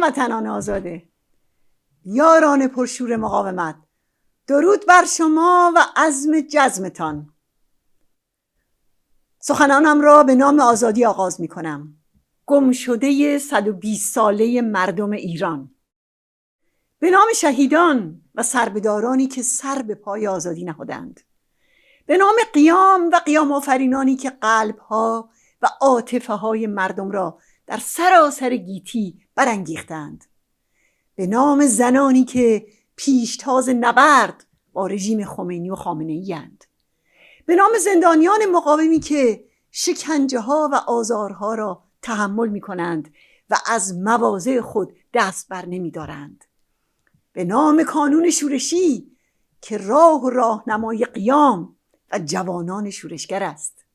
هموطنان آزاده، یاران پرشور مقاومت، درود بر شما و عزم جزمتان. سخنانم را به نام آزادی آغاز می کنم. گم شده 120 ساله مردم ایران، به نام شهیدان و سربدارانی که سر به پای آزادی نهادند، به نام قیام و قیام آفرینانی که قلب‌ها و عاطفه‌های مردم را در سراسر گیتی برانگیختند، به نام زنانی که پیشتاز نبرد با رژیم خمینی و خامنه‌ای اند، به نام زندانیان مقاومی که شکنجه‌ها و آزارها را تحمل می‌کنند و از مواضع خود دست بر نمی‌دارند، به نام کانون شورشی که راه و راهنمای قیام و جوانان شورشگر است،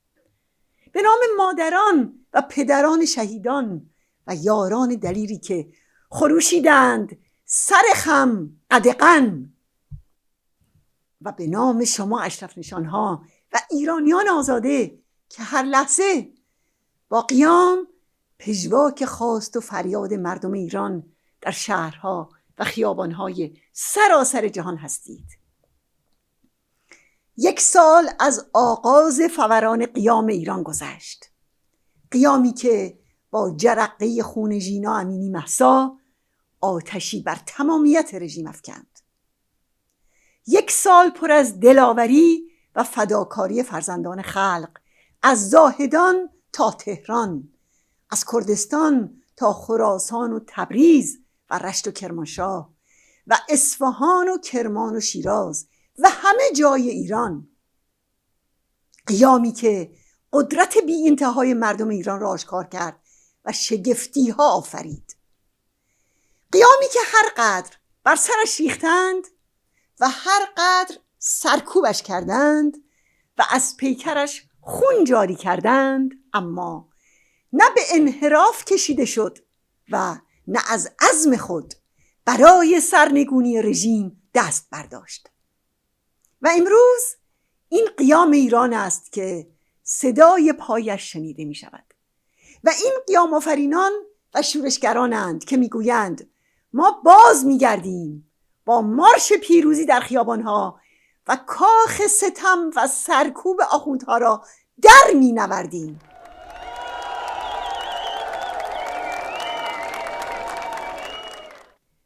به نام مادران و پدران شهیدان و یاران دلیری که خروشیدند سر خم قدغن، و به نام شما اشرف نشانها و ایرانیان آزاده که هر لحظه با قیام پژواک خواست و فریاد مردم ایران در شهرها و خیابانهای سراسر جهان هستید. 1 سال از آغاز فوران قیام ایران گذشت، قیامی که با جرقه خون ژینا امینی مهسا آتشی بر تمامیت رژیم افکند. 1 سال پر از دلاوری و فداکاری فرزندان خلق، از زاهدان تا تهران، از کردستان تا خراسان و تبریز و رشت و کرمانشاه و اصفهان و کرمان و شیراز و همه جای ایران. قیامی که قدرت بی انتهای مردم ایران را آشکار کرد و شگفتی ها آفرید. قیامی که هر قدر بر سرش ریختند و هر قدر سرکوبش کردند و از پیکرش خون جاری کردند، اما نه به انحراف کشیده شد و نه از عزم خود برای سرنگونی رژیم دست برداشت. و امروز این قیام ایران است که صدای پایش شنیده می شود و این قیام آفرینان و شورشگرانند که می گویند ما باز می گردیم با مارش پیروزی در خیابانها و کاخ ستم و سرکوب آخوندها را در می نوردیم.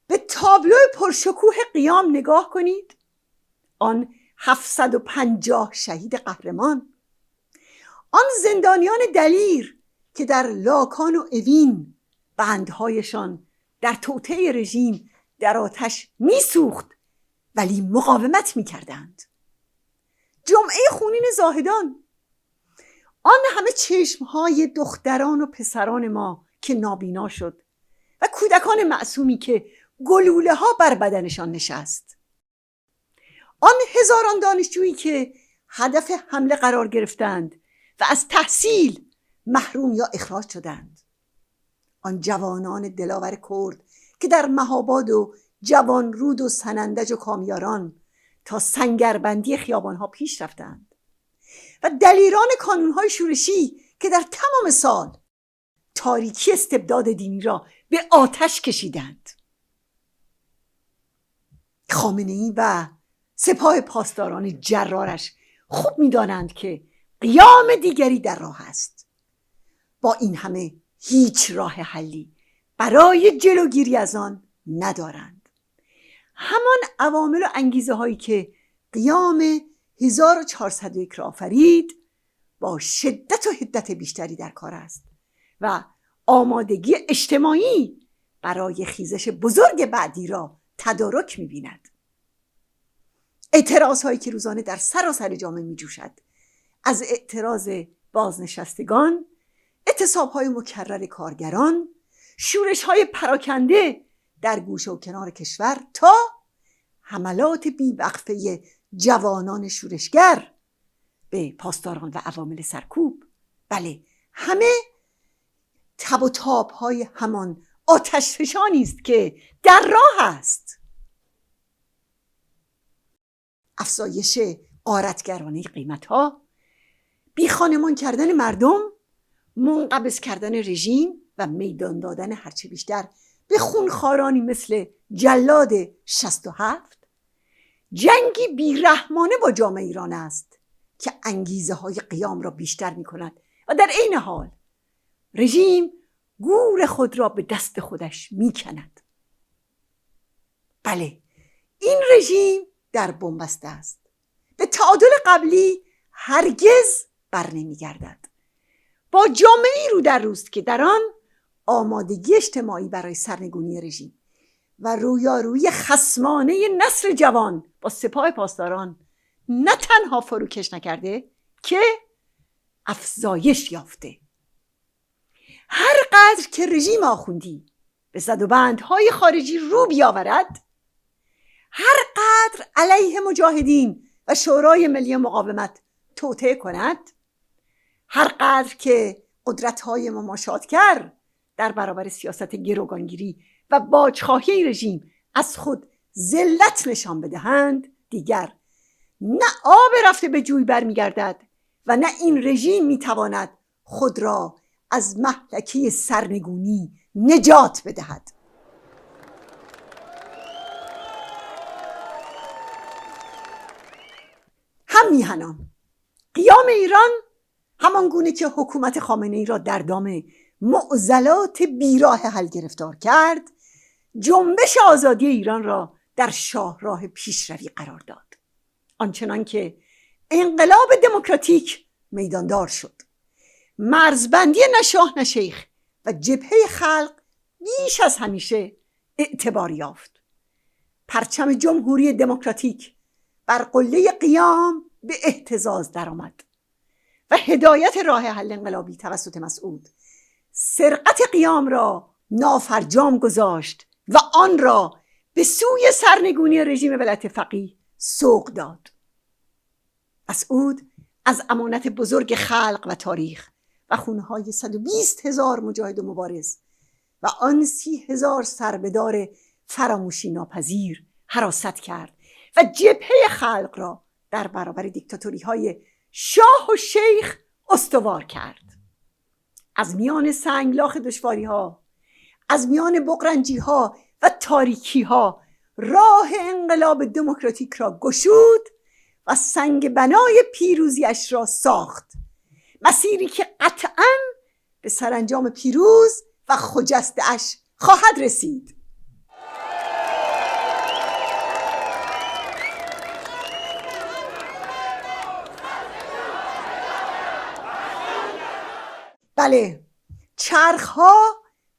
به تابلو پرشکوه قیام نگاه کنید. آن 750 شهید قهرمان، آن زندانیان دلیر که در لاکان و اوین بندهایشان در توطئه رژیم در آتش میسوخت ولی مقاومت میکردند. جمعه خونین زاهدان، آن همه چشمهای دختران و پسران ما که نابینا شد و کودکان معصومی که گلوله ها بر بدنشان نشست، آن هزاران دانشجویی که هدف حمله قرار گرفتند و از تحصیل محروم یا اخراج شدند، آن جوانان دلاور کرد که در مهاباد و جوانرود و سنندج و کامیاران تا سنگربندی خیابانها پیش رفتند و دلیران کانونهای شورشی که در تمام سال تاریکی استبداد دینی را به آتش کشیدند. خامنه‌ای و سپاه پاسداران جرارش خوب می‌دانند که قیام دیگری در راه است. با این همه هیچ راه حلی برای جلوگیری از آن ندارند. همان عوامل و انگیزه هایی که قیام 1401 را آفرید با شدت و حدت بیشتری در کار است و آمادگی اجتماعی برای خیزش بزرگ بعدی را تدارک می‌بیند. اعتراض هایی که روزانه در سراسر جامعه می جوشد، از اعتراض بازنشستگان، اعتصاب های مکرر کارگران، شورش های پراکنده در گوشه و کنار کشور تا حملات بیوقفه جوانان شورشگر به پاسداران و عوامل سرکوب، بله همه تب و تاب های همان آتش فشانی است که در راه است. افزایش غارتگرانه قیمت‌ها، بیخانمان کردن مردم، منقبض کردن رژیم و میدان دادن هرچه بیشتر به خونخوارانی مثل جلاد 67 جنگی بیرحمانه با جامعه ایران است که انگیزه های قیام را بیشتر می کند و در عین حال رژیم گور خود را به دست خودش می کند. بله، این رژیم در بنبسته است. به تعادل قبلی هرگز بر نمی گردد. با جامعه‌ای رو در روست که در آن آمادگی اجتماعی برای سرنگونی رژیم و رویارویی خصمانه نسل جوان با سپاه پاسداران نه تنها فروکش نکرده که افزایش یافته. هر قدر که رژیم آخوندی به زدوبندهای خارجی رو بیاورد، هر قدر علیه مجاهدین و شورای ملی مقاومت توطئه کند، هر قدر که قدرت‌های مماشاتگر در برابر سیاست گروگانگیری و باجخواهی رژیم از خود ذلت نشان بدهند، دیگر نه آب رفته به جوی برمیگردد و نه این رژیم میتواند خود را از مهلکه سرنگونی نجات بدهد. هم میهنان، قیام ایران همان گونه که حکومت خامنه‌ای را در دام معضلات بیراه حل گرفتار کرد، جنبش آزادی ایران را در شاهراه پیشروی قرار داد. آنچنان که انقلاب دموکراتیک میداندار شد، مرزبندی نه شاه نه شیخ و جبهه خلق بیش از همیشه اعتبار یافت. پرچم جمهوری دموکراتیک بر قله قیام به اهتزاز درآمد و هدایت راه حل انقلابی توسط مسعود سرقت قیام را نافرجام گذاشت و آن را به سوی سرنگونی رژیم ولایت فقیه سوق داد. مسعود از امانت بزرگ خلق و تاریخ و خونه‌های 120,000 مجاهد و مبارز و آن 30,000 سربدار فراموشی ناپذیر حراست کرد و جبهه خلق را در برابر دیکتاتوری‌های شاه و شیخ استوار کرد. از میان سنگلاخ دشواری‌ها، از میان بغرنجی‌ها و تاریکی‌ها راه انقلاب دموکراتیک را گشود و سنگ بنای پیروزیش را ساخت، مسیری که قطعاً به سرانجام پیروز و خجسته‌اش خواهد رسید. بله، چرخها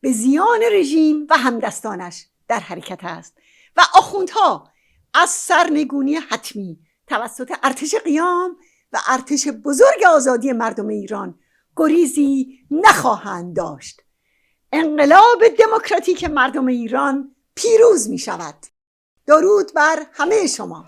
به زیان رژیم و همدستانش در حرکت است و آخوندها از سرنگونی حتمی توسط ارتش قیام و ارتش بزرگ آزادی مردم ایران گریزی نخواهند داشت. انقلاب دموکراتیک مردم ایران پیروز می شود. درود بر همه شما.